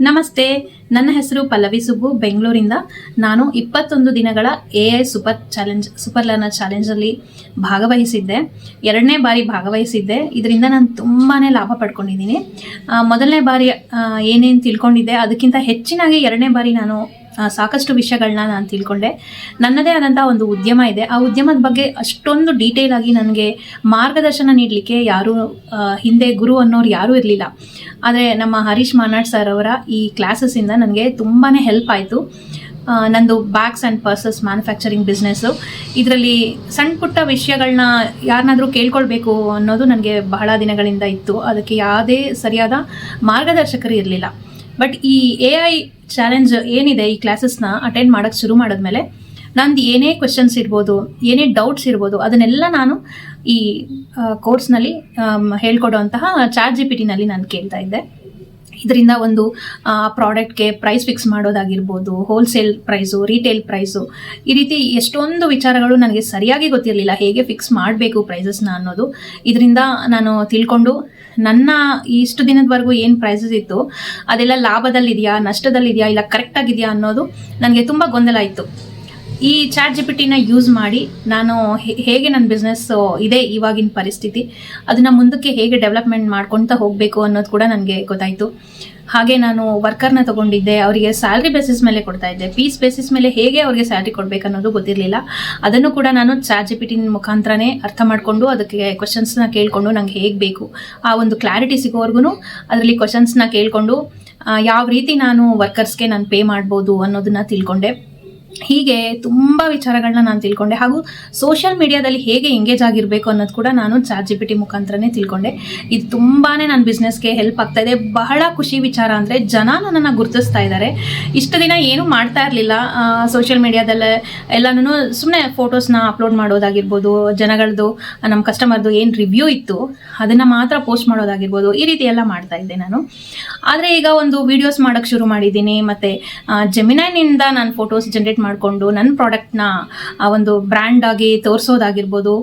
ನಮಸ್ತೆ, ನನ್ನ ಹೆಸರು ಪಲ್ಲವಿ ಸುಬ್ಬು, ಬೆಂಗಳೂರಿಂದ. ನಾನು 21 ದಿನಗಳ AI ಸೂಪರ್ ಲರ್ನರ್ ಚಾಲೆಂಜಲ್ಲಿ ಭಾಗವಹಿಸಿದ್ದೆ. 2ನೇ ಬಾರಿ ಭಾಗವಹಿಸಿದ್ದೆ. ಇದರಿಂದ ನಾನು ತುಂಬಾ ಲಾಭ ಪಡ್ಕೊಂಡಿದ್ದೀನಿ. ಮೊದಲನೇ ಬಾರಿ ಏನೇನು ತಿಳ್ಕೊಂಡಿದ್ದೆ ಅದಕ್ಕಿಂತ ಹೆಚ್ಚಿನಾಗಿ 2ನೇ ಬಾರಿ ನಾನು ಸಾಕಷ್ಟು ವಿಷಯಗಳನ್ನ ನಾನು ತಿಳ್ಕೊಂಡೆ. ನನ್ನದೇ ಆದಂಥ ಒಂದು ಉದ್ಯಮ ಇದೆ. ಆ ಉದ್ಯಮದ ಬಗ್ಗೆ ಅಷ್ಟೊಂದು ಡೀಟೇಲ್ ಆಗಿ ನನಗೆ ಮಾರ್ಗದರ್ಶನ ನೀಡಲಿಕ್ಕೆ ಯಾರು ಹಿಂದೆ ಗುರು ಅನ್ನೋರು ಯಾರೂ ಇರಲಿಲ್ಲ. ಆದರೆ ನಮ್ಮ ಹರೀಶ್ ಮಾರ್ನಾಡ್ ಸರ್ ಅವರ ಈ ಕ್ಲಾಸಸ್ಸಿಂದ ನನಗೆ ತುಂಬಾ ಹೆಲ್ಪ್ ಆಯಿತು. ನಂದು bags and pursues manufacturing business. ಇದರಲ್ಲಿ ಸಣ್ಣ ಪುಟ್ಟ ವಿಷಯಗಳನ್ನ ಯಾರನ್ನಾದರೂ ಕೇಳ್ಕೊಳ್ಬೇಕು ಅನ್ನೋದು ನನಗೆ ಬಹಳ ದಿನಗಳಿಂದ ಇತ್ತು. ಅದಕ್ಕೆ ಯಾವುದೇ ಸರಿಯಾದ ಮಾರ್ಗದರ್ಶಕರು ಇರಲಿಲ್ಲ. ಬಟ್ ಈ AI ಚಾಲೆಂಜ್ ಏನಿದೆ, ಈ ಕ್ಲಾಸಸ್ನ ಅಟೆಂಡ್ ಮಾಡೋಕ್ಕೆ ಶುರು ಮಾಡಿದ್ಮೇಲೆ ನಂದು ಏನೇ ಕ್ವೆಶನ್ಸ್ ಇರ್ಬೋದು, ಏನೇ ಡೌಟ್ಸ್ ಇರ್ಬೋದು, ಅದನ್ನೆಲ್ಲ ನಾನು ಈ ಕೋರ್ಸ್ನಲ್ಲಿ ಹೇಳ್ಕೊಡುವಂತಹ ChatGPTನಲ್ಲಿ ನಾನು ಕೇಳ್ತಾ ಇದ್ದೆ. ಇದರಿಂದ ಒಂದು ಪ್ರಾಡಕ್ಟ್ಗೆ ಪ್ರೈಸ್ ಫಿಕ್ಸ್ ಮಾಡೋದಾಗಿರ್ಬೋದು, ಹೋಲ್ಸೇಲ್ ಪ್ರೈಸು, ರೀಟೇಲ್ ಪ್ರೈಸು, ಈ ರೀತಿ ಎಷ್ಟೊಂದು ವಿಚಾರಗಳು ನನಗೆ ಸರಿಯಾಗಿ ಗೊತ್ತಿರಲಿಲ್ಲ, ಹೇಗೆ ಫಿಕ್ಸ್ ಮಾಡಬೇಕು ಪ್ರೈಸಸ್ನ ಅನ್ನೋದು. ಇದರಿಂದ ನಾನು ತಿಳ್ಕೊಂಡು ನನ್ನ ಇಷ್ಟು ದಿನದವರೆಗೂ ಏನು ಪ್ರೈಸಸ್ ಇತ್ತು ಅದೆಲ್ಲ ಲಾಭದಲ್ಲಿದೆಯಾ, ನಷ್ಟದಲ್ಲಿದೆಯಾ, ಇಲ್ಲ ಕರೆಕ್ಟಾಗಿದೆಯಾ ಅನ್ನೋದು ನನಗೆ ತುಂಬ ಗೊಂದಲ ಇತ್ತು. ಈ ChatGPTನ ಯೂಸ್ ಮಾಡಿ ನಾನು ಹೇಗೆ ನನ್ನ ಬಿಸ್ನೆಸ್ ಇದೆ ಇವಾಗಿನ ಪರಿಸ್ಥಿತಿ, ಅದನ್ನು ಮುಂದಕ್ಕೆ ಹೇಗೆ ಡೆವಲಪ್ಮೆಂಟ್ ಮಾಡ್ಕೊಳ್ತಾ ಹೋಗಬೇಕು ಅನ್ನೋದು ಕೂಡ ನನಗೆ ಗೊತ್ತಾಯಿತು. ಹಾಗೆ ನಾನು ವರ್ಕರ್ನ ತೊಗೊಂಡಿದ್ದೆ, ಅವರಿಗೆ ಸ್ಯಾಲ್ರಿ ಬೇಸಿಸ್ ಮೇಲೆ ಕೊಡ್ತಾ ಇದ್ದೆ. ಪೀಸ್ ಬೇಸಿಸ್ ಮೇಲೆ ಹೇಗೆ ಅವರಿಗೆ ಸ್ಯಾಲ್ರಿ ಕೊಡಬೇಕು ಅನ್ನೋದು ಗೊತ್ತಿರಲಿಲ್ಲ. ಅದನ್ನು ಕೂಡ ನಾನು ChatGPT ಮುಖಾಂತರನೇ ಅರ್ಥ ಮಾಡಿಕೊಂಡು ಅದಕ್ಕೆ ಕ್ವಶನ್ಸ್ನ ಕೇಳಿಕೊಂಡು ನಂಗೆ ಹೇಗೆ ಬೇಕು ಆ ಒಂದು ಕ್ಲಾರಿಟಿ ಸಿಗೋವರೆಗೂ ಅದರಲ್ಲಿ ಕ್ವಶನ್ಸ್ನ ಕೇಳಿಕೊಂಡು ಯಾವ ರೀತಿ ನಾನು ವರ್ಕರ್ಸ್ಗೆ ನಾನು ಪೇ ಮಾಡ್ಬೋದು ಅನ್ನೋದನ್ನ ತಿಳ್ಕೊಂಡೆ. ಹೀಗೆ ತುಂಬ ವಿಚಾರಗಳನ್ನ ನಾನು ತಿಳ್ಕೊಂಡೆ. ಹಾಗೂ ಸೋಷಿಯಲ್ ಮೀಡಿಯಾದಲ್ಲಿ ಹೇಗೆ ಎಂಗೇಜ್ ಆಗಿರಬೇಕು ಅನ್ನೋದು ಕೂಡ ನಾನು ChatGPT ಮುಖಾಂತರನೇ ತಿಳ್ಕೊಂಡೆ. ಇದು ತುಂಬಾ ನನ್ನ ಬಿಸ್ನೆಸ್ಗೆ ಹೆಲ್ಪ್ ಆಗ್ತಾ ಇದೆ. ಬಹಳ ಖುಷಿ ವಿಚಾರ ಅಂದರೆ ಜನ ನನ್ನನ್ನು ಗುರುತಿಸ್ತಾ ಇದ್ದಾರೆ. ಇಷ್ಟು ದಿನ ಏನೂ ಮಾಡ್ತಾ ಇರಲಿಲ್ಲ. ಸೋಷಿಯಲ್ ಮೀಡಿಯಾದಲ್ಲೇ ಎಲ್ಲನೂ ಸುಮ್ಮನೆ ಫೋಟೋಸ್ನ ಅಪ್ಲೋಡ್ ಮಾಡೋದಾಗಿರ್ಬೋದು, ಜನಗಳದ್ದು ನಮ್ಮ ಕಸ್ಟಮರ್ದು ಏನು ರಿವ್ಯೂ ಇತ್ತು ಅದನ್ನು ಮಾತ್ರ ಪೋಸ್ಟ್ ಮಾಡೋದಾಗಿರ್ಬೋದು, ಈ ರೀತಿ ಎಲ್ಲ ಮಾಡ್ತಾ ಇದ್ದೆ ನಾನು. ಆದರೆ ಈಗ ಒಂದು ವೀಡಿಯೋಸ್ ಮಾಡೋಕ್ಕೆ ಶುರು ಮಾಡಿದ್ದೀನಿ. ಮತ್ತು ಜೆಮಿನೈನಿಂದ ನಾನು ಫೋಟೋಸ್ ಜನರೇಟ್ ಮಾಡಿಕೊಂಡು ನನ್ನ ಪ್ರಾಡಕ್ಟ್ನ ಒಂದು ಬ್ರ್ಯಾಂಡ್ ಆಗಿ ತೋರಿಸೋದಾಗಿರ್ಬೋದು,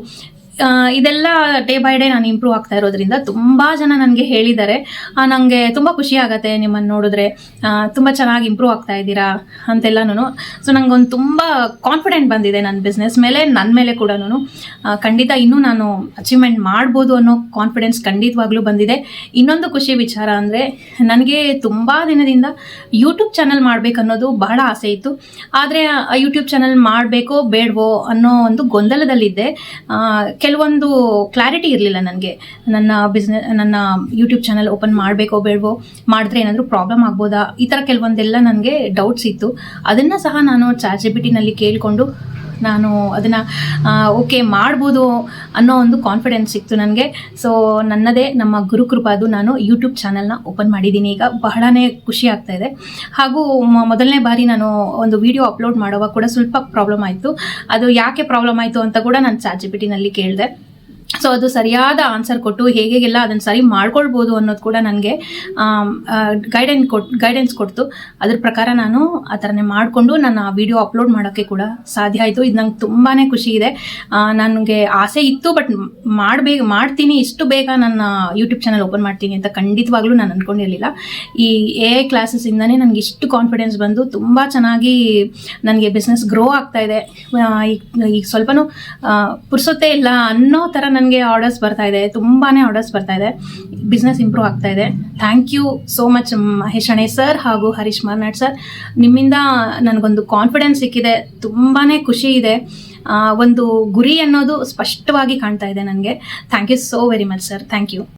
ಇದೆಲ್ಲ ಡೇ ಬೈ ಡೇ ನಾನು ಇಂಪ್ರೂವ್ ಆಗ್ತಾ ಇರೋದ್ರಿಂದ ತುಂಬ ಜನ ನನಗೆ ಹೇಳಿದ್ದಾರೆ, ನನಗೆ ತುಂಬ ಖುಷಿ ಆಗುತ್ತೆ ನಿಮ್ಮನ್ನು ನೋಡಿದ್ರೆ, ತುಂಬ ಚೆನ್ನಾಗಿ ಇಂಪ್ರೂವ್ ಆಗ್ತಾ ಇದ್ದೀರಾ ಅಂತೆಲ್ಲನೂ. ಸೊ ನನಗೊಂದು ತುಂಬ ಕಾನ್ಫಿಡೆಂಟ್ ಬಂದಿದೆ ನನ್ನ ಬಿಸ್ನೆಸ್ ಮೇಲೆ, ನನ್ನ ಮೇಲೆ ಕೂಡ ಖಂಡಿತ ಇನ್ನೂ ನಾನು ಅಚೀವ್ಮೆಂಟ್ ಮಾಡ್ಬೋದು ಅನ್ನೋ ಕಾನ್ಫಿಡೆನ್ಸ್ ಖಂಡಿತವಾಗ್ಲೂ ಬಂದಿದೆ. ಇನ್ನೊಂದು ಖುಷಿ ವಿಚಾರ ಅಂದರೆ ನನಗೆ ತುಂಬ ದಿನದಿಂದ ಯೂಟ್ಯೂಬ್ ಚಾನಲ್ ಮಾಡಬೇಕನ್ನೋದು ಬಹಳ ಆಸೆ ಇತ್ತು. ಆದರೆ ಯೂಟ್ಯೂಬ್ ಚಾನಲ್ ಮಾಡಬೇಕೋ ಬೇಡವೋ ಅನ್ನೋ ಒಂದು ಗೊಂದಲದಲ್ಲಿದ್ದೆ. ಕೆಲವೊಂದು ಕ್ಲಾರಿಟಿ ಇರಲಿಲ್ಲ ನನಗೆ. ನನ್ನ ಯೂಟ್ಯೂಬ್ ಚಾನಲ್ ಓಪನ್ ಮಾಡಬೇಕೋ ಬೇಡವೋ, ಮಾಡಿದ್ರೆ ಏನಾದರೂ ಪ್ರಾಬ್ಲಮ್ ಆಗ್ಬೋದಾ, ಈ ಥರ ಕೆಲವೊಂದೆಲ್ಲ ನನಗೆ ಡೌಟ್ಸ್ ಇತ್ತು. ಅದನ್ನು ಸಹ ನಾನು ChatGPTನಲ್ಲಿ ಕೇಳಿಕೊಂಡು ನಾನು ಅದನ್ನು ಓಕೆ ಮಾಡ್ಬೋದು ಅನ್ನೋ ಒಂದು ಕಾನ್ಫಿಡೆನ್ಸ್ ಸಿಕ್ತು ನನಗೆ. ಸೊ ನನ್ನದೇ ನಮ್ಮ ಗುರುಕೃಪಾದು ನಾನು ಯೂಟ್ಯೂಬ್ ಚಾನಲ್ನ ಓಪನ್ ಮಾಡಿದ್ದೀನಿ. ಈಗ ಬಹಳನೇ ಖುಷಿ ಆಗ್ತಾ ಇದೆ. ಹಾಗೂ ಮೊದಲನೇ ಬಾರಿ ನಾನು ಒಂದು ವಿಡಿಯೋ ಅಪ್ಲೋಡ್ ಮಾಡುವಾಗ ಕೂಡ ಸ್ವಲ್ಪ ಪ್ರಾಬ್ಲಮ್ ಆಯಿತು. ಅದು ಯಾಕೆ ಪ್ರಾಬ್ಲಮ್ ಆಯಿತು ಅಂತ ಕೂಡ ನಾನು ChatGPTನಲ್ಲಿ ಕೇಳಿದೆ. ಸೊ ಅದು ಸರಿಯಾದ ಆನ್ಸರ್ ಕೊಟ್ಟು ಹೇಗೆಲ್ಲ ಅದನ್ನು ಸರಿ ಮಾಡ್ಕೊಳ್ಬೋದು ಅನ್ನೋದು ಕೂಡ ನನಗೆ ಗೈಡೆನ್ಸ್ ಕೊಡ್ತು. ಅದ್ರ ಪ್ರಕಾರ ನಾನು ಆ ಥರನೇ ಮಾಡಿಕೊಂಡು ನನ್ನ ವಿಡಿಯೋ ಅಪ್ಲೋಡ್ ಮಾಡೋಕ್ಕೆ ಕೂಡ ಸಾಧ್ಯ ಆಯಿತು. ಇದು ನಂಗೆ ತುಂಬಾ ಖುಷಿ ಇದೆ. ನನಗೆ ಆಸೆ ಇತ್ತು, ಬಟ್ ಮಾಡ್ತೀನಿ ಇಷ್ಟು ಬೇಗ ನನ್ನ ಯೂಟ್ಯೂಬ್ ಚಾನಲ್ ಓಪನ್ ಮಾಡ್ತೀನಿ ಅಂತ ಖಂಡಿತವಾಗ್ಲೂ ನಾನು ಅಂದ್ಕೊಂಡಿರಲಿಲ್ಲ. ಈ AI ಕ್ಲಾಸಸ್ಸಿಂದನೇ ನನಗೆ ಇಷ್ಟು ಕಾನ್ಫಿಡೆನ್ಸ್ ಬಂದು ತುಂಬ ಚೆನ್ನಾಗಿ ನನಗೆ ಬಿಸ್ನೆಸ್ ಗ್ರೋ ಆಗ್ತಾ ಇದೆ. ಈಗ ಸ್ವಲ್ಪನೂ ಪುರ್ಸೊತ್ತೇ ಇಲ್ಲ ಅನ್ನೋ ಥರ ನನಗೆ ಆರ್ಡರ್ಸ್ ಬರ್ತಾ ಇದೆ, ತುಂಬಾ ಆರ್ಡರ್ಸ್ ಬರ್ತಾ ಇದೆ, ಬಿಸ್ನೆಸ್ ಇಂಪ್ರೂವ್ ಆಗ್ತಾ ಇದೆ. Thank you so much Mahesh ಅಣೆ ಸರ್ ಹಾಗೂ ಹರೀಶ್ ಮಾರ್ನಾಡ್ ಸರ್. ನಿಮ್ಮಿಂದ ನನಗೊಂದು ಕಾನ್ಫಿಡೆನ್ಸ್ ಸಿಕ್ಕಿದೆ, ತುಂಬಾ ಖುಷಿ ಇದೆ. ಒಂದು ಗುರಿ ಅನ್ನೋದು ಸ್ಪಷ್ಟವಾಗಿ ಕಾಣ್ತಾ ಇದೆ ನನಗೆ. Thank you so very much sir. Thank you.